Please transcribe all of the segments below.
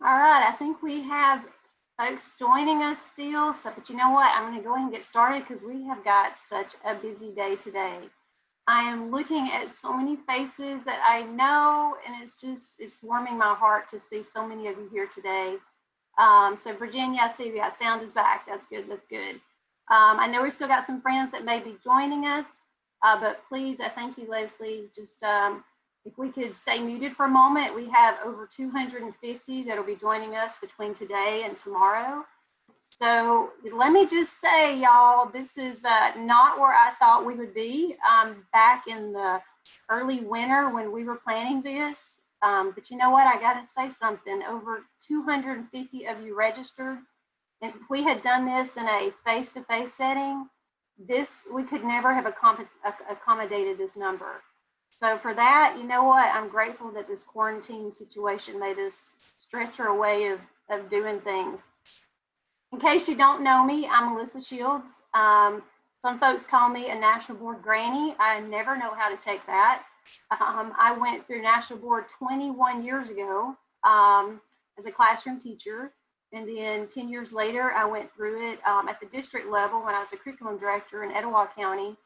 All right, I think we have folks joining us still. So, but you know what? I'm going to go ahead and get started because we have got such a busy day today. I am looking at so many faces that I know, and it's warming my heart to see so many of you here today. So Virginia, I see that sound is back. That's good. That's good. I know we've still got some friends that may be joining us, but please, I thank you, Leslie. Just if we could stay muted for a moment. We have over 250 that'll be joining us between today and tomorrow. So let me just say, y'all, this is not where I thought we would be back in the early winter when we were planning this. But you know what? I got to say something. Over 250 of you registered. And if we had done this in a face-to-face setting, we could never have accommodated this number. So for that, you know what? I'm grateful that this quarantine situation made us stretch our way of doing things. In case you don't know me, I'm Melissa Shields. Some folks call me a National Board granny. I never know how to take that. I went through National Board 21 years ago as a classroom teacher. And then 10 years later, I went through it at the district level when I was a curriculum director in Etowah County.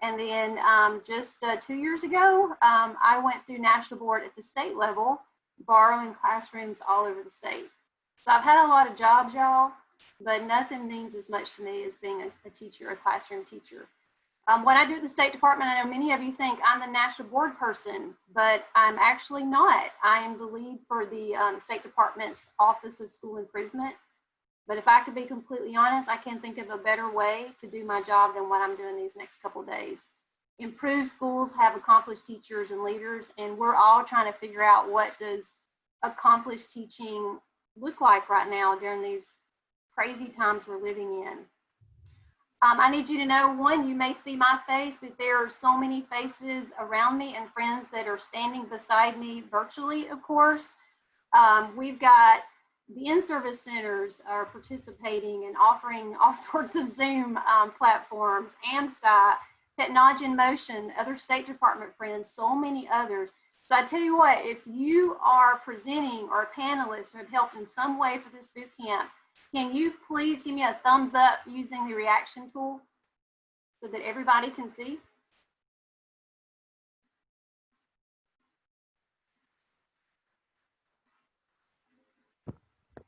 And then just 2 years ago, I went through National Board at the state level, borrowing classrooms all over the state. So I've had a lot of jobs, y'all, but nothing means as much to me as being a teacher, a classroom teacher. When I do at the State Department, I know many of you think I'm the National Board person, but I'm actually not. I am the lead for the State Department's Office of School Improvement. But if I could be completely honest, I can't think of a better way to do my job than what I'm doing these next couple of days. Improved schools have accomplished teachers and leaders, and we're all trying to figure out what does accomplished teaching look like right now during these crazy times we're living in. I need you to know, one, you may see my face, but there are so many faces around me and friends that are standing beside me virtually, of course. We've got the in-service centers are participating and offering all sorts of Zoom platforms, AMSTI, Technology in Motion, other State Department friends, so many others. So I tell you what, if you are presenting or a panelist or have helped in some way for this boot camp, can you please give me a thumbs up using the reaction tool so that everybody can see?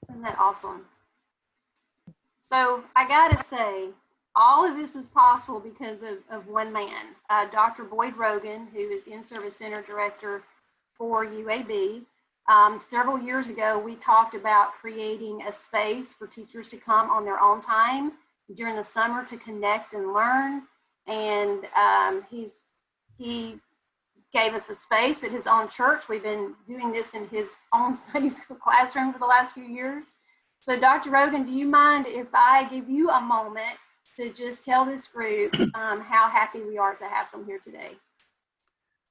Isn't that awesome? So I gotta say, all of this is possible because of one man, Dr. Boyd Rogan, who is the In-Service Center Director for UAB. Several years ago, we talked about creating a space for teachers to come on their own time during the summer to connect and learn. And he gave us a space at his own church. We've been doing this in his own Sunday school classroom for the last few years. So Dr. Rogan, do you mind if I give you a moment to just tell this group how happy we are to have them here today?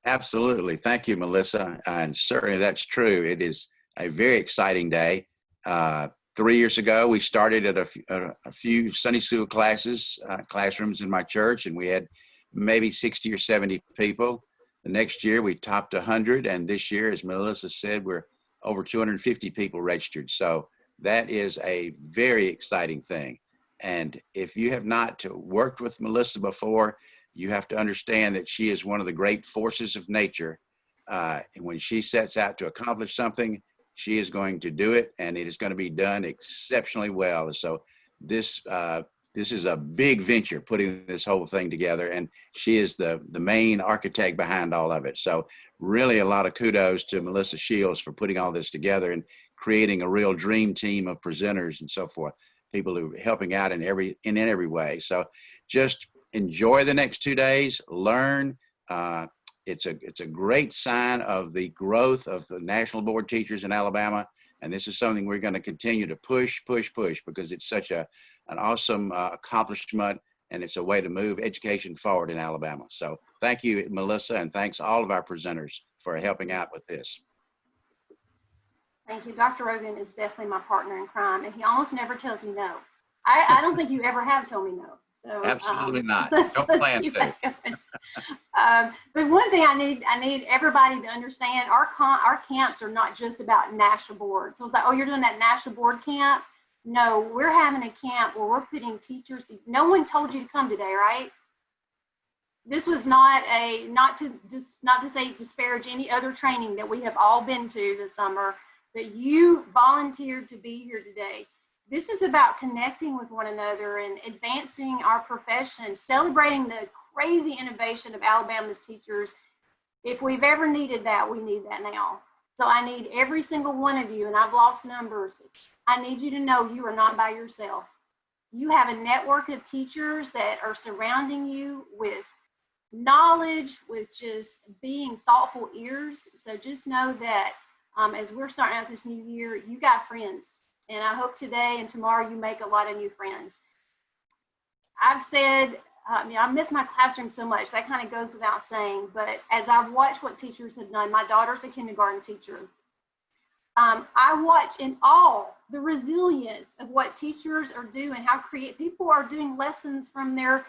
Absolutely. Thank you, Melissa. And certainly that's true. It is a very exciting day. 3 years ago, we started at a few Sunday school classrooms in my church, and we had maybe 60 or 70 people. The next year, we topped 100. And this year, as Melissa said, we're over 250 people registered. So that is a very exciting thing. And if you have not worked with Melissa before, you have to understand that she is one of the great forces of nature. And when she sets out to accomplish something, she is going to do it, and it is going to be done exceptionally well. And so this is a big venture, putting this whole thing together, and she is the main architect behind all of it. So really a lot of kudos to Melissa Shields for putting all this together and creating a real dream team of presenters and so forth, people who are helping out in every way. So just enjoy the next 2 days, learn. It's a great sign of the growth of the National Board teachers in Alabama. And this is something we're going to continue to push, because it's such an awesome accomplishment, and it's a way to move education forward in Alabama. So thank you, Melissa, and thanks all of our presenters for helping out with this. Thank you. Dr. Rogan is definitely my partner in crime, and he almost never tells me no. I don't think you ever have told me no. So absolutely not. Don't plan to. But one thing I need everybody to understand, our camps are not just about national board. So it's like, oh, you're doing that national board camp. No, we're having a camp where we're putting teachers no one told you to come today, right? This was not to say disparage any other training that we have all been to this summer, but you volunteered to be here today. This is about connecting with one another and advancing our profession, celebrating the crazy innovation of Alabama's teachers. If we've ever needed that, we need that now. So I need every single one of you, and I've lost numbers. I need you to know you are not by yourself. You have a network of teachers that are surrounding you with knowledge, with just being thoughtful ears. So just know that as we're starting out this new year, you got friends. And I hope today and tomorrow you make a lot of new friends. I've said, I miss my classroom so much. That kind of goes without saying. But as I've watched what teachers have done, my daughter's a kindergarten teacher. I watch in awe the resilience of what teachers are doing, how people are doing lessons from their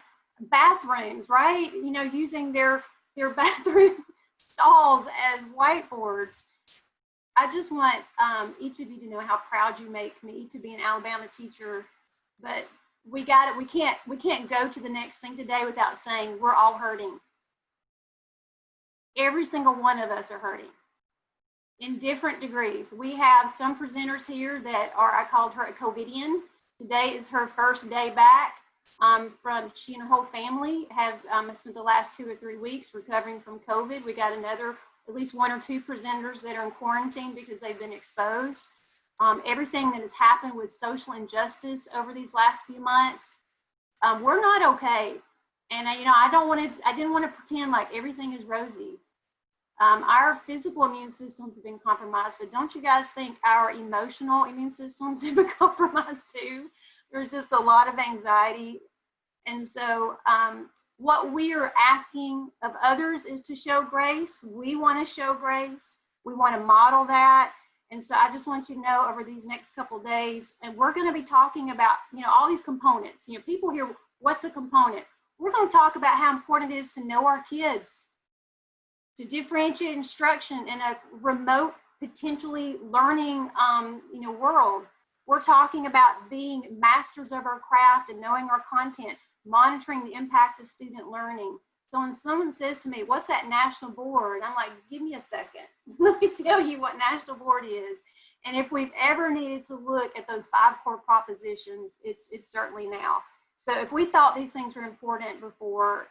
bathrooms, right? You know, using their bathroom stalls as whiteboards. I just want each of you to know how proud you make me to be an Alabama teacher. But we can't go to the next thing today without saying we're all hurting. Every single one of us are hurting in different degrees. We have some presenters here that are, I called her a COVIDian. Today is her first day back. She and her whole family have spent the last 2 or 3 weeks recovering from COVID. We got at least 1 or 2 presenters that are in quarantine because they've been exposed. Everything that has happened with social injustice over these last few months, we're not okay. And I didn't want to pretend like everything is rosy. Our physical immune systems have been compromised, but don't you guys think our emotional immune systems have been compromised too? There's just a lot of anxiety. And so what we are asking of others is to show grace. We want to show grace. We want to model that. And so I just want you to know over these next couple of days, and we're going to be talking about, all these components. People hear, what's a component? We're going to talk about how important it is to know our kids, to differentiate instruction in a remote, potentially learning, world. We're talking about being masters of our craft and knowing our content, monitoring the impact of student learning. So when someone says to me, what's that national board? I'm like, give me a second. Let me tell you what national board is. And if we've ever needed to look at those 5 core propositions, it's certainly now. So if we thought these things were important before,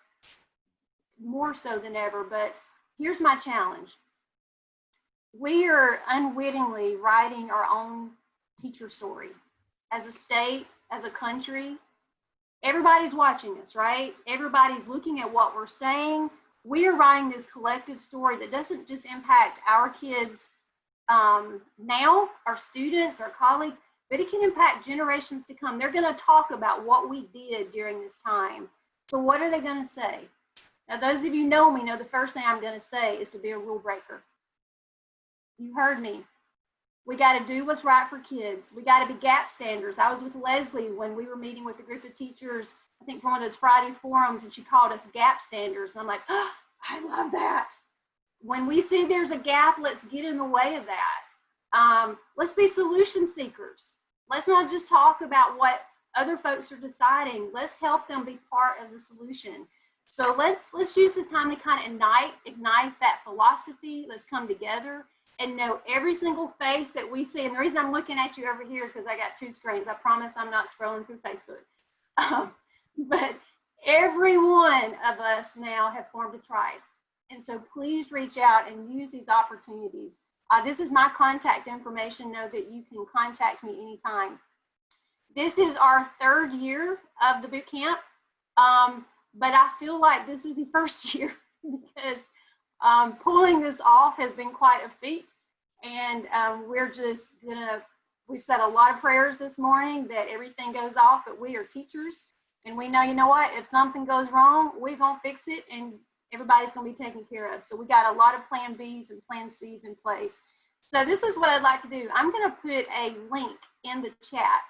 more so than ever, but here's my challenge. We are unwittingly writing our own teacher story. As a state, as a country, everybody's watching us, right? Everybody's looking at what we're saying. We are writing this collective story that doesn't just impact our kids now, our students, our colleagues, but it can impact generations to come. They're going to talk about what we did during this time. So what are they going to say? Now, those of you know me know the first thing I'm going to say is to be a rule breaker. You heard me. We got to do what's right for kids. We got to be gap standards. I was with Leslie when we were meeting with a group of teachers, I think from one of those Friday forums, and she called us gap standards. And I'm like, oh, I love that. When we see there's a gap, let's get in the way of that. Let's be solution seekers. Let's not just talk about what other folks are deciding. Let's help them be part of the solution. So let's use this time to kind of ignite that philosophy. Let's come together and know every single face that we see. And the reason I'm looking at you over here is because I got 2 screens. I promise I'm not scrolling through Facebook. But every one of us now have formed a tribe. And so please reach out and use these opportunities. This is my contact information. Know that you can contact me anytime. This is our 3rd year of the boot camp. But I feel like this is the first year because pulling this off has been quite a feat. And we're just we've said a lot of prayers this morning that everything goes off, but we are teachers. And we know, you know what, if something goes wrong, we're going to fix it and everybody's going to be taken care of. So we got a lot of plan Bs and plan Cs in place. So this is what I'd like to do. I'm going to put a link in the chat.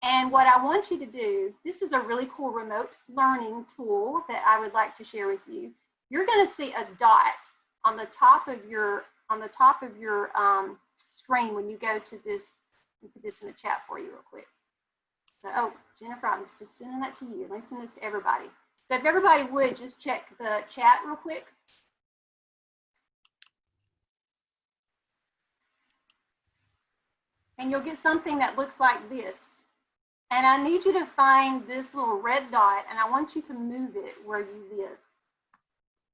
And what I want you to do, this is a really cool remote learning tool that I would like to share with you. you're going to see a dot on the top of your screen when you go to this. Let me put this in the chat for you real quick. So, oh, Jennifer, I'm just sending that to you. Let me send this to everybody. So if everybody would just check the chat real quick. And you'll get something that looks like this. And I need you to find this little red dot, and I want you to move it where you live.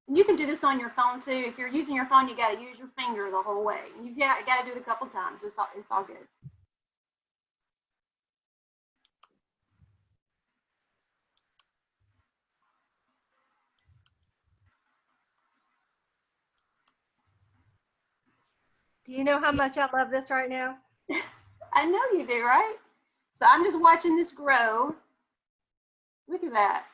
And you can do this on your phone too. If you're using your phone, you got to use your finger the whole way. You've got to do it a couple times. It's all good. Do you know how much I love this right now? I know you do, right? So I'm just watching this grow. Look at that.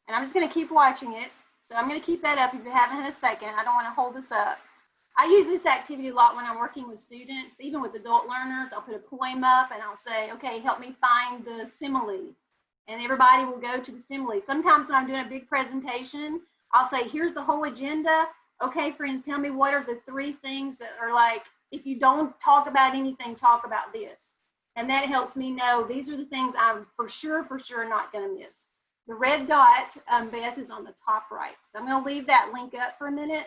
And I'm just going to keep watching it. So I'm going to keep that up if you haven't had a second. I don't want to hold this up. I use this activity a lot when I'm working with students, even with adult learners. I'll put a poem up and I'll say, okay, help me find the simile. And everybody will go to the simile. Sometimes when I'm doing a big presentation, I'll say, here's the whole agenda. Okay, friends, tell me what are the 3 things that are like, if you don't talk about anything, talk about this. And that helps me know these are the things I'm for sure not going to miss. The red dot, Beth, is on the top right. So I'm going to leave that link up for a minute.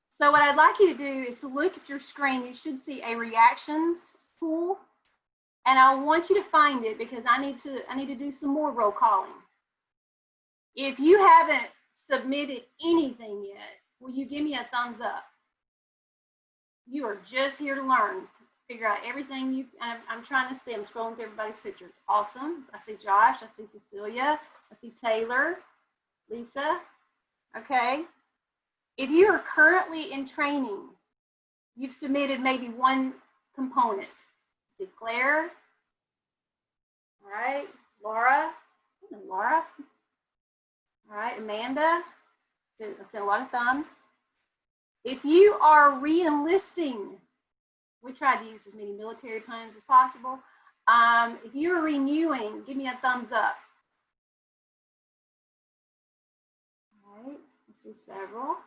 So what I'd like you to do is to look at your screen. You should see a reactions tool. And I want you to find it because I need to do some more roll calling. If you haven't submitted anything yet, will you give me a thumbs up? You are just here to learn, to figure out everything I'm trying to see. I'm scrolling through everybody's pictures. Awesome. I see Josh, I see Cecilia, I see Taylor, Lisa. Okay. If you are currently in training, you've submitted maybe one component. I see Claire. All right, Laura. Laura. All right, Amanda. I see a lot of thumbs. If you are re-enlisting, we tried to use as many military puns as possible. If you're renewing, give me a thumbs up. All right, I see several.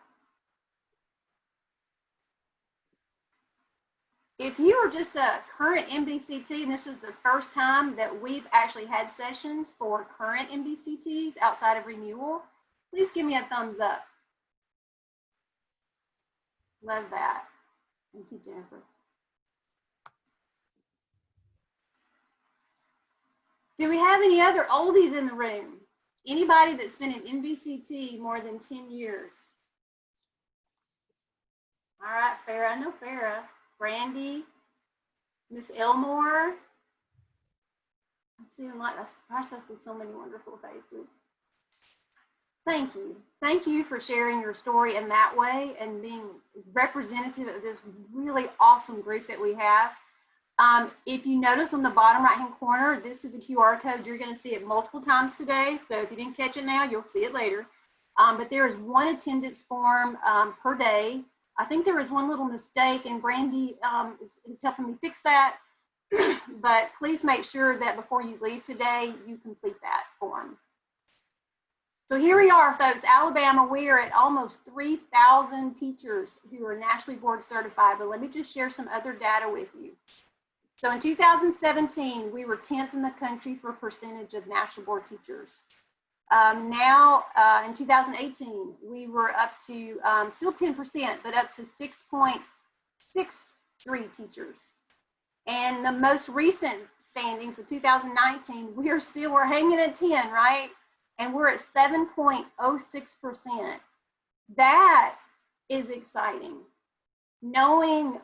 If you are just a current NBCT, and this is the first time that we've actually had sessions for current NBCTs outside of renewal, please give me a thumbs up. Love that. Thank you, Jennifer. Do we have any other oldies in the room? Anybody that's been in NBCT more than 10 years? All right, Farah, I know Farah. Brandy, Miss Elmore. I'm seeing a lot. Gosh, I see so many wonderful faces. Thank you. Thank you for sharing your story in that way and being representative of this really awesome group that we have. If you notice on the bottom right-hand corner, this is a QR code. You're going to see it multiple times today. So if you didn't catch it now, you'll see it later. But there is one attendance form per day. I think there was one little mistake, and Brandy is helping me fix that. But please make sure that before you leave today, you complete that form. So here we are, folks, Alabama. We are at almost 3,000 teachers who are nationally board certified. But let me just share some other data with you. So in 2017, we were 10th in the country for percentage of national board teachers. Now, in 2018, we were up to still 10%, but up to 6.63 teachers. And the most recent standings, the 2019, we're hanging at 10, right? And we're at 7.06%. That is exciting. Knowing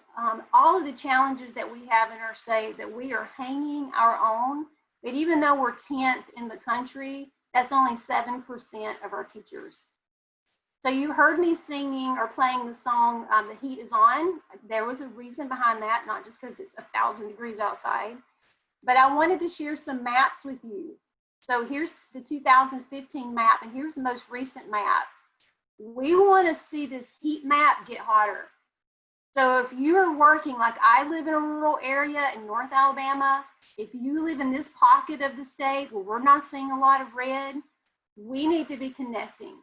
all of the challenges that we have in our state, that we are hanging our own, but even though we're 10th in the country, that's only 7% of our teachers. So you heard me singing or playing the song, The Heat is On. There was a reason behind that, not just because it's 1,000 degrees outside, but I wanted to share some maps with you. So here's the 2015 map, and here's the most recent map. We want to see this heat map get hotter. So if you are working, like I live in a rural area in North Alabama, if you live in this pocket of the state where we're not seeing a lot of red, we need to be connecting,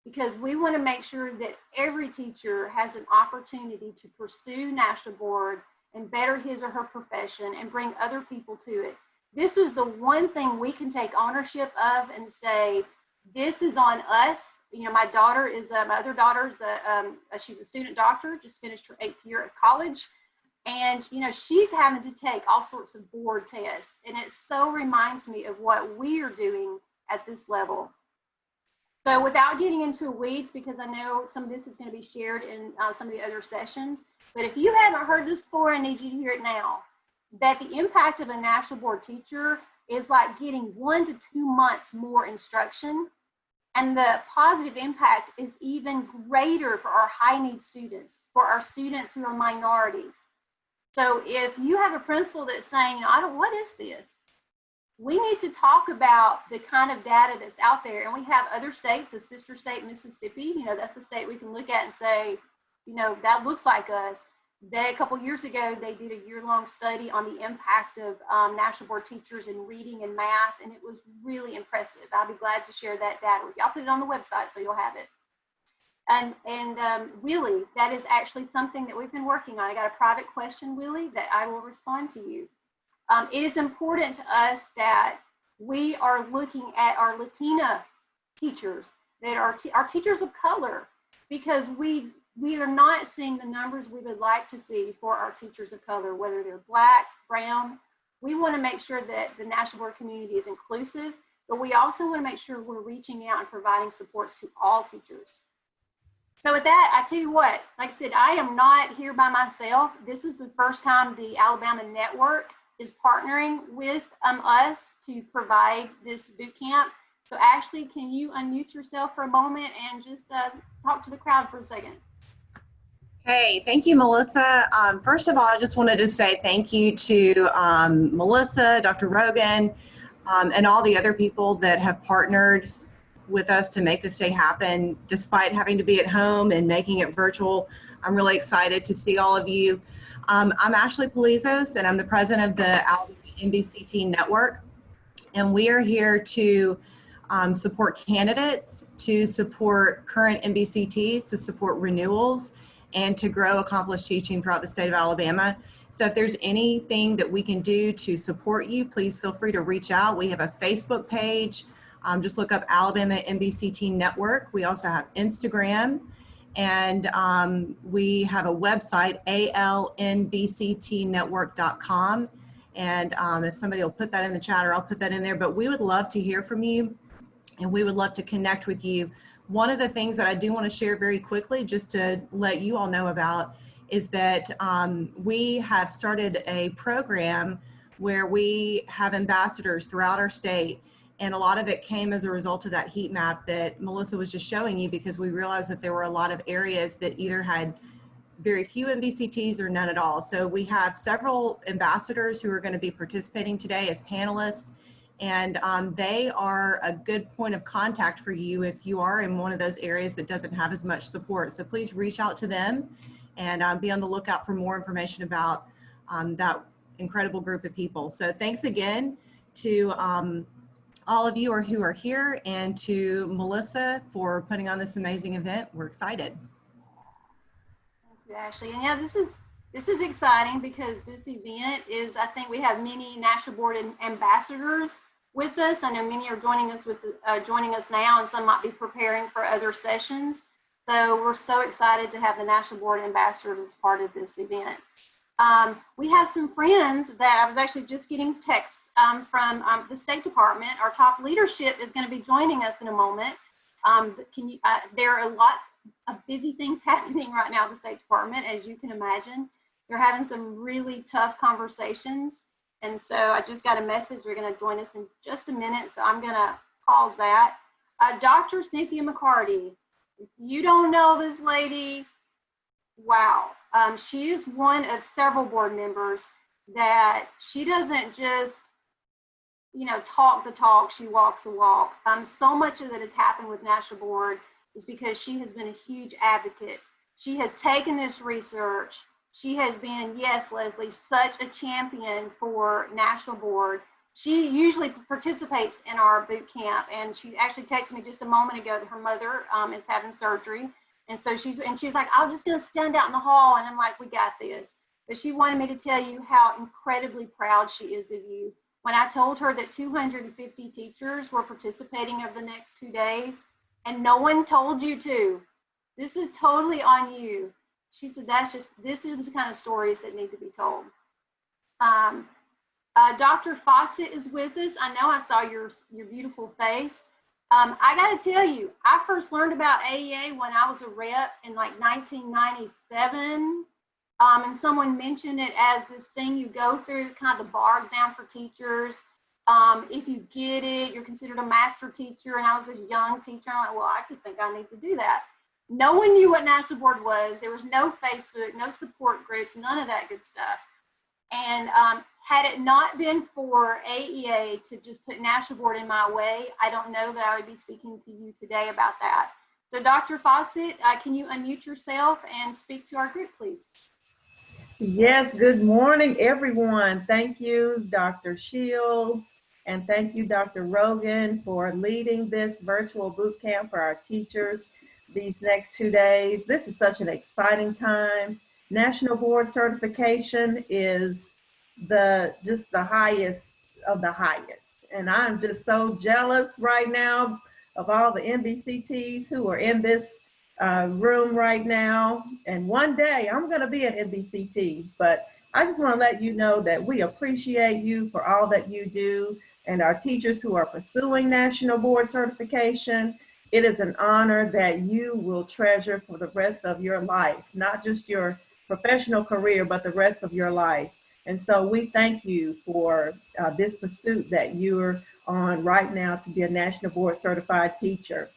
because we want to make sure that every teacher has an opportunity to pursue National Board and better his or her profession and bring other people to it. This is the one thing we can take ownership of and say, this is on us. You know, my other daughter is she's a student doctor, just finished her 8th year of college. And, you know, she's having to take all sorts of board tests. And it so reminds me of what we are doing at this level. So without getting into weeds, because I know some of this is going to be shared in some of the other sessions, but if you haven't heard this before, I need you to hear it now, that the impact of a National Board teacher is like getting 1 to 2 months more instruction. And the positive impact is even greater for our high need students, for our students who are minorities. So if you have a principal that's saying, what is this? We need to talk about the kind of data that's out there. And we have other states, a sister state, Mississippi, you know, that's a state we can look at and say, you know, that looks like us. A couple years ago, they did a year-long study on the impact of National Board teachers in reading and math, and it was really impressive. I'll be glad to share that data with you. I'll put it on the website so you'll have it. And Willie, that is actually something that we've been working on. I got a private question, Willie, that I will respond to you. It is important to us that we are looking at our Latina teachers, that are our teachers of color, because we are not seeing the numbers we would like to see for our teachers of color, whether they're Black, brown. We want to make sure that the National Board community is inclusive, but we also want to make sure we're reaching out and providing supports to all teachers. So with that, I tell you what, like I said, I am not here by myself. This is the first time the Alabama Network is partnering with us to provide this boot camp. So Ashley, can you unmute yourself for a moment and just talk to the crowd for a second? Hey, thank you, Melissa. First of all, I just wanted to say thank you to Melissa, Dr. Rogan, and all the other people that have partnered with us to make this day happen, despite having to be at home and making it virtual. I'm really excited to see all of you. I'm Ashli Polizos, and I'm the president of the Alabama NBCT network. And we are here to support candidates, to support current NBCTs, to support renewals, and to grow accomplished teaching throughout the state of Alabama. So if there's anything that we can do to support you, please feel free to reach out. We have a Facebook page. Just look up Alabama NBCT Network. We also have Instagram, and we have a website, alnbctnetwork.com. And if somebody will put that in the chat, or I'll put that in there, but we would love to hear from you, and we would love to connect with you. One of the things that I do want to share very quickly, just to let you all know about, is that we have started a program where we have ambassadors throughout our state. And a lot of it came as a result of that heat map that Melissa was just showing you, because we realized that there were a lot of areas that either had very few NBCTs or none at all. So we have several ambassadors who are going to be participating today as panelists. And they are a good point of contact for you if you are in one of those areas that doesn't have as much support. So please reach out to them and be on the lookout for more information about that incredible group of people. So thanks again to all of you who are here, and to Melissa for putting on this amazing event. We're excited. Thank you, Ashley. And yeah, this is exciting, because this event is, I think we have many National Board ambassadors with us. I know many are joining us now, and some might be preparing for other sessions. So we're so excited to have the National Board ambassadors as part of this event. We have some friends that I was actually just getting text from the State Department. Our top leadership is going to be joining us in a moment. There are a lot of busy things happening right now at the State Department, as you can imagine. They're having some really tough conversations. And so I just got a message. They're going to join us in just a minute. So I'm going to pause that. Dr. Cynthia McCarty, if you don't know this lady, wow. She is one of several board members that she doesn't just, talk the talk, she walks the walk. So much of that has happened with National Board is because she has been a huge advocate. She has taken this research She has been, yes, Leslie, such a champion for National Board. She usually participates in our boot camp, and she actually texted me just a moment ago that her mother is having surgery. And so she's like, I'm just going to stand out in the hall. And I'm like, we got this. But she wanted me to tell you how incredibly proud she is of you. When I told her that 250 teachers were participating over the next 2 days, and no one told you to, this is totally on you. She said, this is the kind of stories that need to be told. Dr. Fossett is with us. I know I saw your beautiful face. I got to tell you, I first learned about AEA when I was a rep in like 1997. And someone mentioned it as this thing you go through. It's kind of the bar exam for teachers. If you get it, you're considered a master teacher. And I was this young teacher. I'm like, well, I just think I need to do that. No one knew what National Board was. There was no Facebook, no support groups, none of that good stuff. And had it not been for AEA to just put National Board in my way, I don't know that I would be speaking to you today about that. So Dr. Fossett, can you unmute yourself and speak to our group, please? Yes, good morning, everyone. Thank you, Dr. Shields, and thank you, Dr. Rogan, for leading this virtual boot camp for our teachers these next 2 days. This is such an exciting time. National Board certification is just the highest of the highest. And I'm just so jealous right now of all the NBCTs who are in this room right now. And one day I'm going to be an NBCT, but I just want to let you know that we appreciate you for all that you do, and our teachers who are pursuing National Board certification. It is an honor that you will treasure for the rest of your life, not just your professional career, but the rest of your life. And so we thank you for this pursuit that you're on right now to be a National Board certified teacher.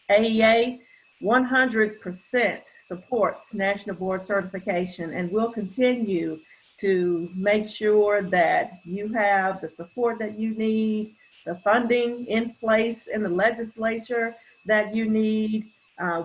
AEA 100% supports National Board certification, and will continue to make sure that you have the support that you need, the funding in place in the legislature that you need.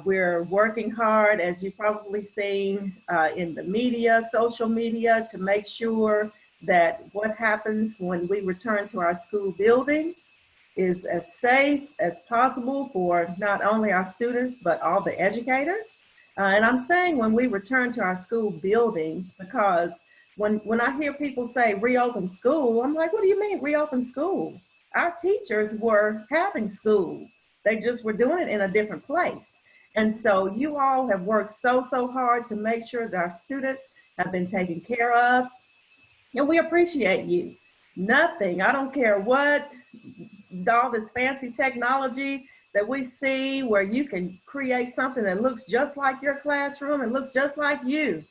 We're working hard, as you've probably seen in the media, social media, to make sure that what happens when we return to our school buildings is as safe as possible for not only our students, but all the educators. And I'm saying when we return to our school buildings, because when I hear people say reopen school, I'm like, what do you mean reopen school? Our teachers were having school. They just were doing it in a different place. And so you all have worked so hard to make sure that our students have been taken care of. And we appreciate you. Nothing, I don't care what, all this fancy technology that we see where you can create something that looks just like your classroom and looks just like you.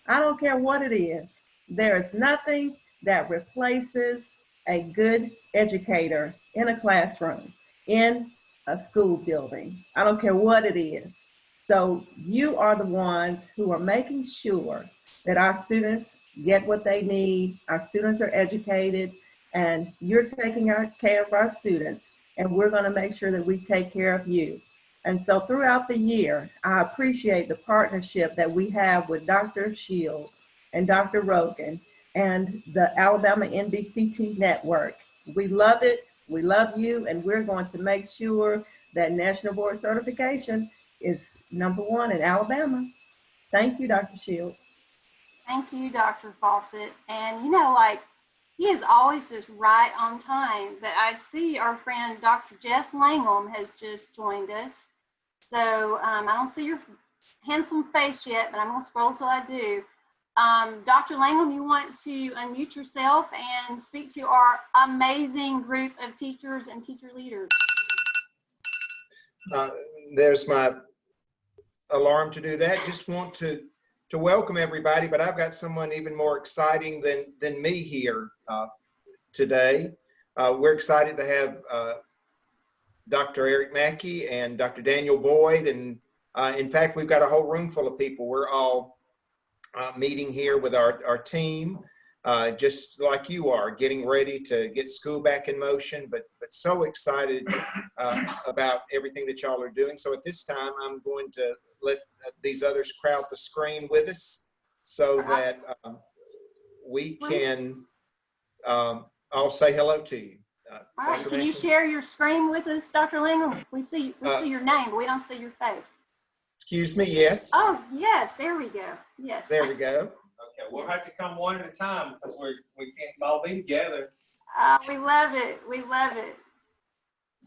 I don't care what it is. There is nothing that replaces a good educator in a classroom, in a school building. I don't care what it is. So you are the ones who are making sure that our students get what they need, our students are educated, and you're taking care of our students, and we're going to make sure that we take care of you. And so throughout the year, I appreciate the partnership that we have with Dr. Shields and Dr. Rogan and the Alabama NBCT network. We love it, we love you, and we're going to make sure that National Board certification is #1 in Alabama. Thank you, Dr. Shields. Thank you, Dr. Fossett. And you know, like, he is always just right on time. But I see our friend Dr. Jeff Langham has just joined us. So I don't see your handsome face yet, but I'm going to scroll till I do. Dr. Langham, you want to unmute yourself and speak to our amazing group of teachers and teacher leaders. There's my alarm to do that. Just want to welcome everybody, but I've got someone even more exciting than me here today. We're excited to have Dr. Eric Mackey and Dr. Daniel Boyd, and in fact, we've got a whole room full of people. We're all meeting here with our team, just like you are, getting ready to get school back in motion, but so excited about everything that y'all are doing. So at this time, I'm going to let these others crowd the screen with us so that we can all say hello to you. All right, Dr. can you Mackey? share your screen with us, Dr. Langham? We see your name, but we don't see your face. Excuse me, yes. Oh, yes, there we go. Yes. There we go. Okay, we'll have to come one at a time because we can't all be together. We love it. We love it.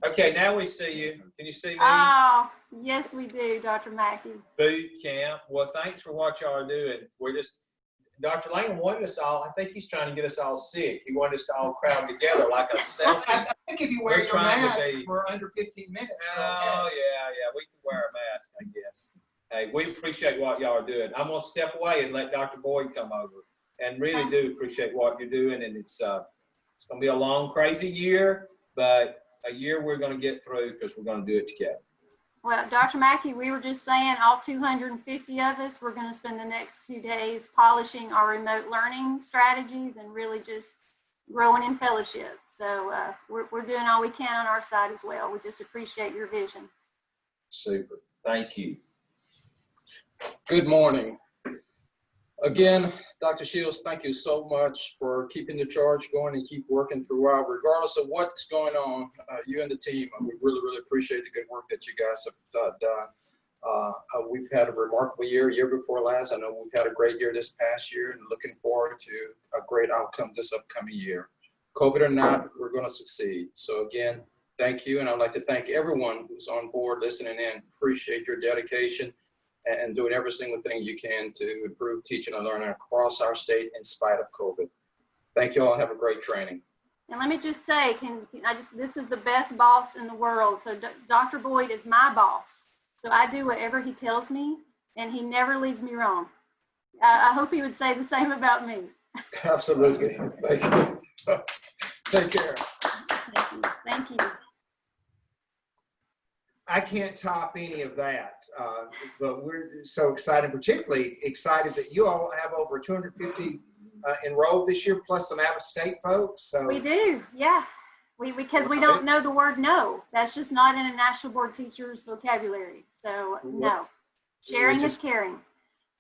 Okay, now we see you. Can you see me? Oh, yes, we do, Dr. Mackey. Boot camp. Well, thanks for what y'all are doing. We're just, Dr. Langham wanted us all, I think he's trying to get us all sick. He wanted us to all crowd together like a Well, selfie. I think if you wear We're your trying to mask be- for under 15 minutes, you're Oh, okay. yeah, we can wear a mask, I guess. Hey, we appreciate what y'all are doing. I'm gonna step away and let Dr. Boyd come over. And really do appreciate what you're doing. And it's gonna be a long, crazy year, but a year we're gonna get through because we're gonna do it together. Well, Dr. Mackey, we were just saying all 250 of us, we're going to spend the next 2 days polishing our remote learning strategies and really just growing in fellowship. So we're doing all we can on our side as well. We just appreciate your vision. Super. Thank you. Good morning. Again, Dr. Shields, thank you so much for keeping the charge going and keep working throughout, regardless of what's going on. You and the team, we really, really appreciate the good work that you guys have done. We've had a remarkable year before last. I know we've had a great year this past year and looking forward to a great outcome this upcoming year. COVID or not, we're going to succeed. So again, thank you. And I'd like to thank everyone who's on board listening in. Appreciate your dedication and doing every single thing you can to improve teaching and learning across our state in spite of COVID. Thank you all and have a great training. And let me just say, this is the best boss in the world. So Dr. Boyd is my boss. So I do whatever he tells me and he never leads me wrong. I hope he would say the same about me. Absolutely. Thank you. Take care. Thank you. Thank you. I can't top any of that, but we're so excited, particularly excited that you all have over 250 enrolled this year, plus some out-of-state folks. So We do, yeah. Because we don't know the word no. That's just not in a National Board teacher's vocabulary. So no, sharing is caring.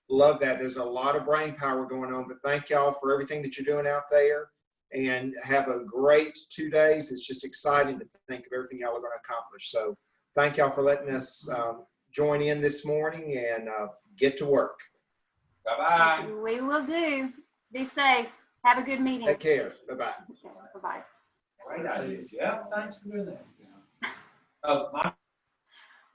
Love that. There's a lot of brain power going on, but thank y'all for everything that you're doing out there, and have a great 2 days. It's just exciting to think of everything y'all are going to accomplish. So thank y'all for letting us join in this morning and get to work. Bye-bye. We will do. Be safe. Have a good meeting. Take care. Bye-bye. Okay, bye-bye. Great idea, Jeff. Thanks for doing that. Oh, my.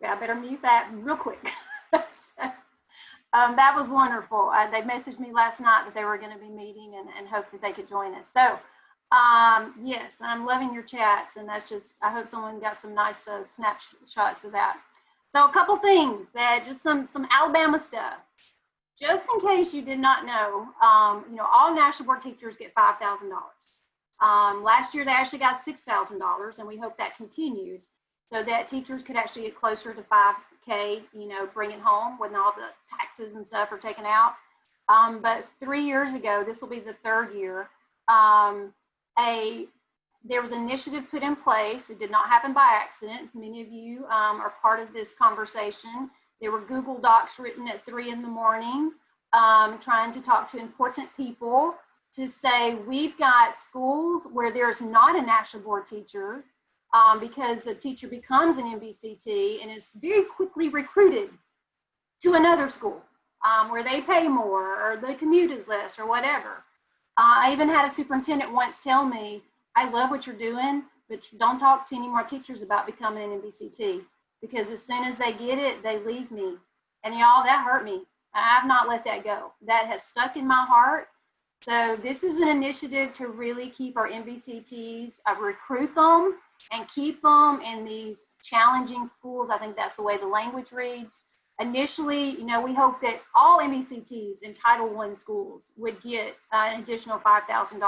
Yeah, I better mute that real quick. That was wonderful. They messaged me last night that they were going to be meeting and hoped that they could join us. So yes, I'm loving your chats, and that's just, I hope someone got some nice snapshots of that. So a couple things that just some Alabama stuff. Just in case you did not know, all National Board teachers get $5,000. Last year they actually got $6,000, and we hope that continues so that teachers could actually get closer to $5K, bring it home when all the taxes and stuff are taken out. But 3 years ago, this will be the third year, there was an initiative put in place. It did not happen by accident. Many of you are part of this conversation. There were Google Docs written at 3 in the morning, trying to talk to important people to say, we've got schools where there's not a National Board teacher because the teacher becomes an NBCT and is very quickly recruited to another school where they pay more or the commute is less or whatever. I even had a superintendent once tell me, I love what you're doing, but don't talk to any more teachers about becoming an NBCT, because as soon as they get it, they leave me. And y'all, that hurt me. I've not let that go. That has stuck in my heart. So this is an initiative to really keep our NBCTs, recruit them and keep them in these challenging schools. I think that's the way the language reads. Initially, we hope that all NBCTs in Title I schools would get an additional $5,000.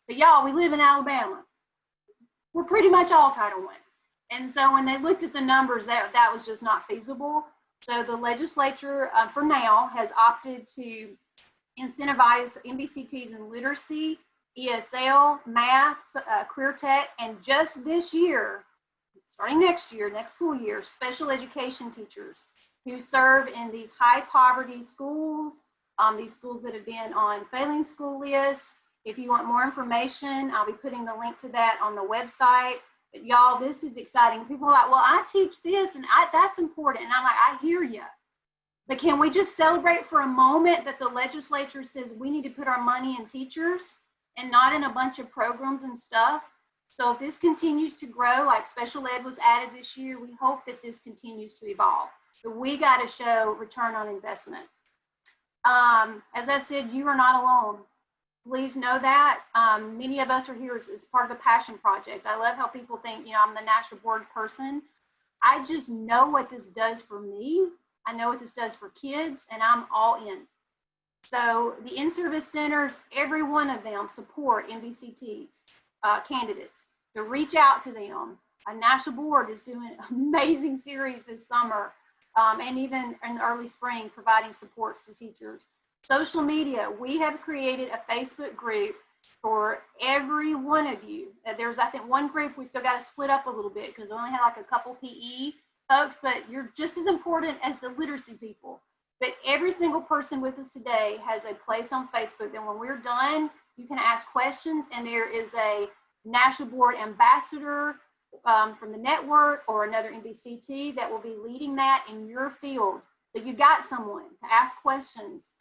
But y'all, we live in Alabama. We're pretty much all Title I. And so when they looked at the numbers, that was just not feasible. So the legislature, for now, has opted to incentivize NBCTs in literacy, ESL, math, career tech, and just this year, starting next school year, special education teachers who serve in these high poverty schools these schools that have been on failing school lists. If you want more information, I'll be putting the link to that on the website. But y'all, this is exciting. People are like, well, I teach this and that's important. And I'm like, I hear you. But can we just celebrate for a moment that the legislature says we need to put our money in teachers and not in a bunch of programs and stuff? So if this continues to grow, like special ed was added this year, we hope that this continues to evolve. But we got to show return on investment. As I said, you are not alone. Please know that. Many of us are here as part of a passion project. I love how people think, you know, I'm the national board person. I just know what this does for me. I know what this does for kids, and I'm all in. So the in-service centers, every one of them support NBCT's candidates. So reach out to them. A national board is doing an amazing series this summer, and even in the early spring, providing supports to teachers. Social media, we have created a Facebook group for every one of you. There's, I think, one group we still got to split up a little bit because we only have like a couple PE folks, but you're just as important as the literacy people. But every single person with us today has a place on Facebook. And when we're done, you can ask questions, and there is a national board ambassador from the network or another NBCT that will be leading that in your field. So you got someone to ask questions.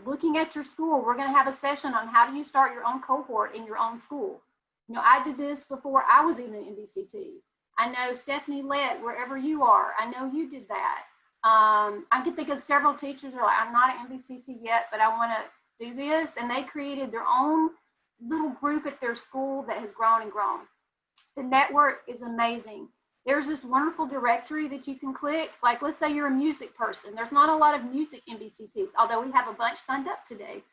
Looking at your school, we're going to have a session on how do you start your own cohort in your own school. You know, I did this before I was even an NBCT. I know Stephanie Lett, wherever you are, I know you did that. I can think of several teachers who are like, I'm not an NBCT yet, but I want to do this. And they created their own little group at their school that has grown and grown. The network is amazing. There's this wonderful directory that you can click. Like, let's say you're a music person. There's not a lot of music NBCTs, although we have a bunch signed up today.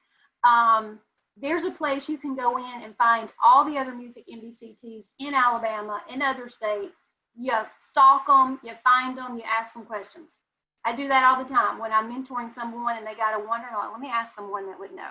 There's a place you can go in and find all the other music NBCTs in Alabama, in other states. You stalk them, you find them, you ask them questions. I do that all the time when I'm mentoring someone and they got a wonder, like, let me ask someone that would know.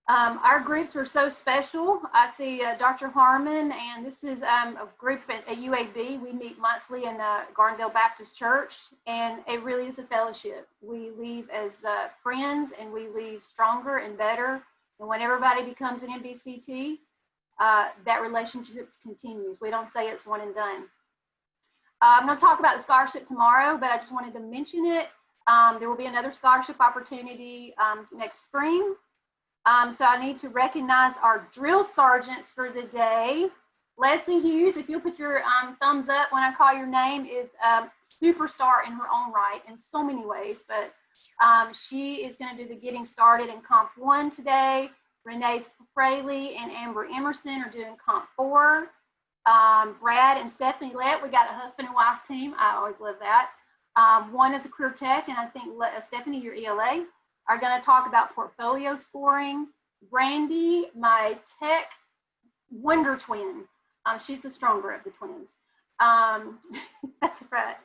Our groups are so special. I see Dr. Harmon, and this is a group at UAB. We meet monthly in Gardendale Baptist Church, and it really is a fellowship. We leave as friends, and we leave stronger and better. And when everybody becomes an NBCT, that relationship continues. We don't say it's one and done. I'm going to talk about the scholarship tomorrow, but I just wanted to mention it. There will be another scholarship opportunity next spring. So I need to recognize our drill sergeants for the day. Leslie Hughes, if you'll put your thumbs up when I call your name, is a superstar in her own right in so many ways, but she is going to do the getting started in Comp 1 today. Renee Fraley and Amber Emerson are doing Comp 4. Brad and Stephanie Lett, we got a husband and wife team. I always love that. One is a career tech, and I think Stephanie, your ELA, are going to talk about portfolio scoring. Brandy, my tech wonder twin, she's the stronger of the twins. That's right.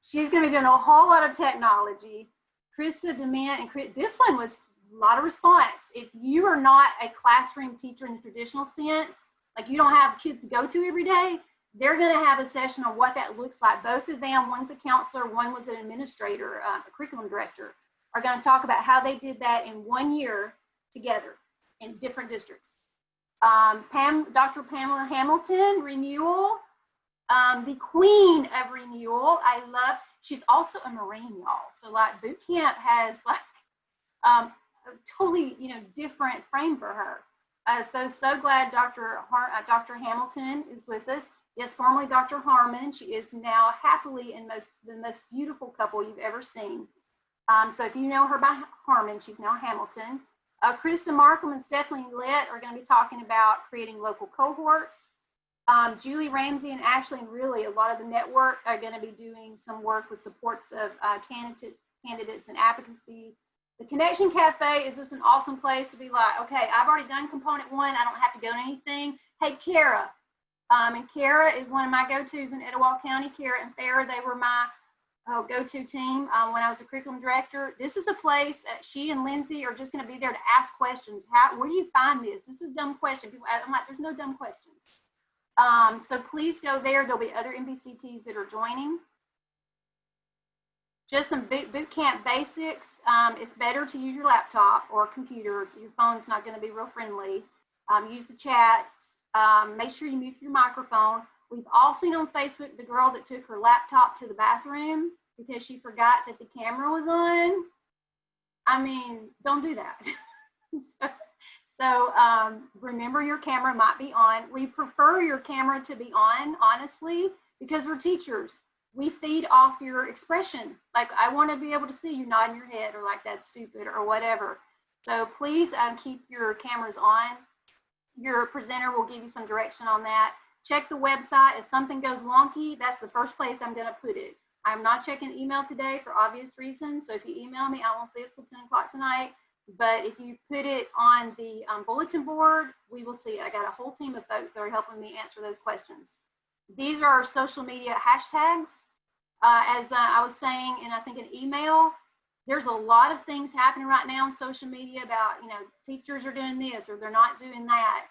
She's going to be doing a whole lot of technology. Krista Dement, and this one was a lot of response. If you are not a classroom teacher in the traditional sense, like you don't have kids to go to every day, they're going to have a session on what that looks like. Both of them, one's a counselor, one was an administrator, a curriculum director, are going to talk about how they did that in 1 year together in different districts. Dr. Pamela Hamilton, renewal, the queen of renewal. I love, she's also a Marine, y'all. So like boot camp has like a totally, different frame for her. So glad Dr. Hamilton is with us. Yes, formerly Dr. Harmon. She is now happily in the most beautiful couple you've ever seen. So if you know her by Harmon, she's now Hamilton. Krista Markham and Stephanie Lett are going to be talking about creating local cohorts. Julie Ramsey and Ashli, and really a lot of the network are going to be doing some work with supports of candidates and advocacy. The Connection Cafe is just an awesome place to be like, okay, I've already done component 1. I don't have to go to anything. Hey, Kara. And Kara is one of my go-tos in Etowah County. Kara and Farrah, they were my go-to team when I was a curriculum director. This is a place she and Lindsay are just going to be there to ask questions. Where do you find this? This is a dumb question. People, I'm like, there's no dumb questions. So please go there. There'll be other NBCTs that are joining. just some boot camp basics. It's better to use your laptop or computer. So your phone's not going to be real friendly. Use the chats. Make sure you mute your microphone. We've all seen on Facebook the girl that took her laptop to the bathroom because she forgot that the camera was on. I mean, don't do that. So remember your camera might be on. We prefer your camera to be on, honestly, because we're teachers. We feed off your expression. Like, I want to be able to see you nodding your head or like that's stupid or whatever. So please keep your cameras on. Your presenter will give you some direction on that. Check the website. If something goes wonky, that's the first place I'm going to put it. I'm not checking email today for obvious reasons. So if you email me, I won't see it till 10 o'clock tonight. But if you put it on the bulletin board, we will see it. I got a whole team of folks that are helping me answer those questions. These are our social media hashtags. As I was saying, and I think an email, there's a lot of things happening right now on social media about, teachers are doing this or they're not doing that.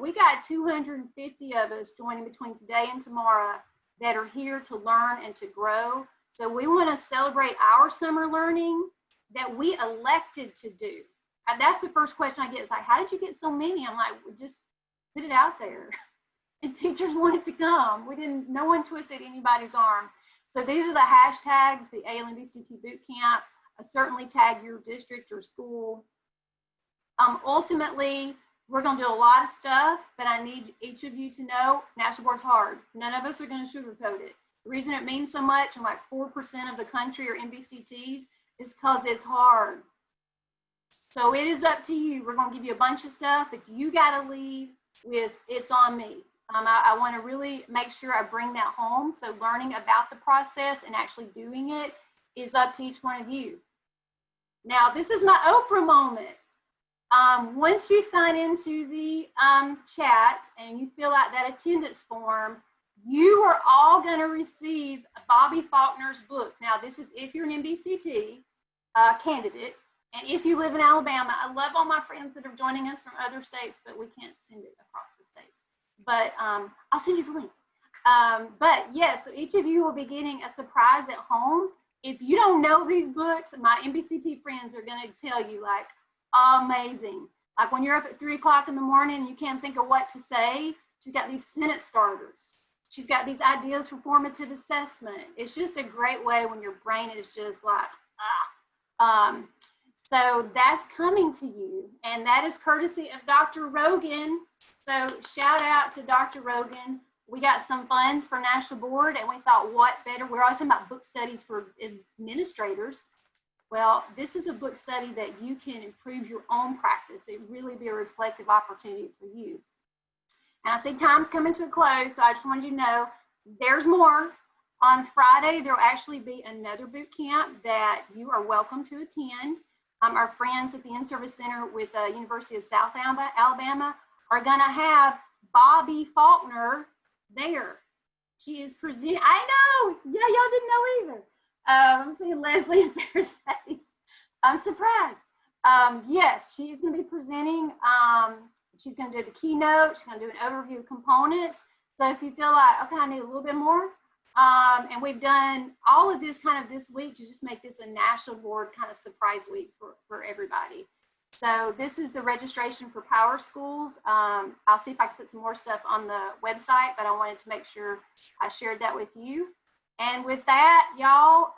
We got 250 of us joining between today and tomorrow that are here to learn and to grow. So we want to celebrate our summer learning that we elected to do. And that's the first question I get is like, how did you get so many? I'm like, we just put it out there. And teachers wanted to come. No one twisted anybody's arm. So these are the hashtags, the NBCT boot camp. Certainly tag your district or school. Ultimately, we're going to do a lot of stuff, but I need each of you to know National Board's hard. None of us are going to sugarcoat it. The reason it means so much, and like 4% of the country are NBCTs, is because it's hard. So it is up to you. We're going to give you a bunch of stuff, but you got to leave with it's on me. I want to really make sure I bring that home. So learning about the process and actually doing it is up to each one of you. Now, this is my Oprah moment. Once you sign into the chat and you fill out that attendance form, you are all going to receive Bobby Faulkner's books. Now, this is if you're an NBCT candidate, and if you live in Alabama. I love all my friends that are joining us from other states, but we can't send it across the states. But I'll send you the link. But yes, so each of you will be getting a surprise at home. If you don't know these books, my NBCT friends are going to tell you, like, amazing. Like when you're up at 3 o'clock in the morning and you can't think of what to say, she's got these sentence starters. She's got these ideas for formative assessment. It's just a great way when your brain is just like, so that's coming to you. And that is courtesy of Dr. Rogan. So shout out to Dr. Rogan. We got some funds for National Board and we thought, what better? We're always talking about book studies for administrators. Well, this is a book study that you can improve your own practice. It really be a reflective opportunity for you. And I see time's coming to a close, so I just wanted you to know there's more. On Friday, there'll actually be another boot camp that you are welcome to attend. Our friends at the In-Service Center with the University of South Alabama are gonna have Bobby Faulkner there. She is presenting, I know, yeah, y'all didn't know either. I'm seeing Leslie and Bear's face. I'm surprised. Yes, she is going to be presenting. She's going to do the keynote. She's going to do an overview of components. So if you feel like, okay, I need a little bit more. And we've done all of this kind of this week to just make this a National Board kind of surprise week for everybody. So this is the registration for Power Schools. I'll see if I can put some more stuff on the website, but I wanted to make sure I shared that with you. And with that, y'all,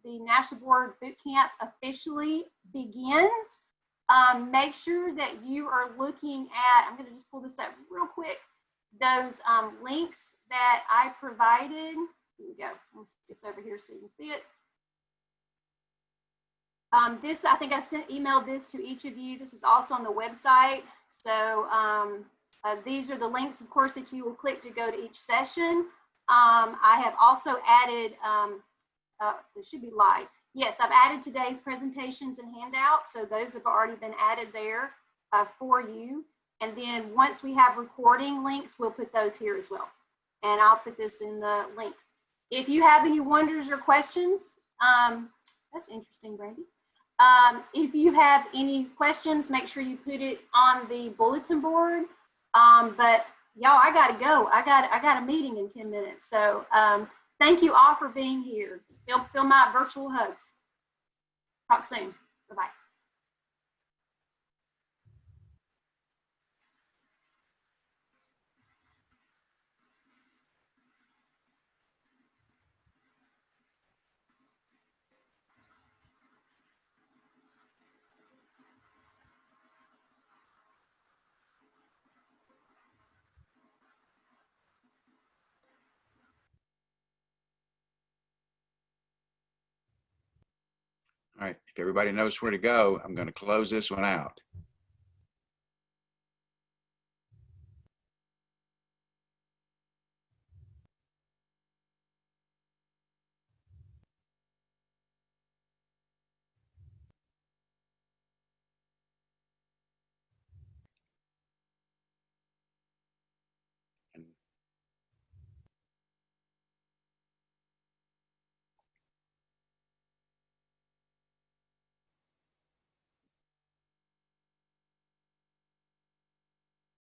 the National Board Boot Camp officially begins. Make sure that you are looking at, I'm going to just pull this up real quick, those links that I provided. Here we go. Let's put this over here so you can see it. This, I think I emailed this to each of you. This is also on the website. So these are the links, of course, that you will click to go to each session. I have also added, it should be live. Yes, I've added today's presentations and handouts. So those have already been added there for you. And then once we have recording links, we'll put those here as well. And I'll put this in the link. If you have any wonders or questions, that's interesting, Brandy. If you have any questions, make sure you put it on the bulletin board. But y'all, I gotta go. I got a meeting in 10 minutes. So Thank you all for being here. Feel my virtual hugs. Talk soon. Bye-bye. All right, if everybody knows where to go, I'm going to close this one out.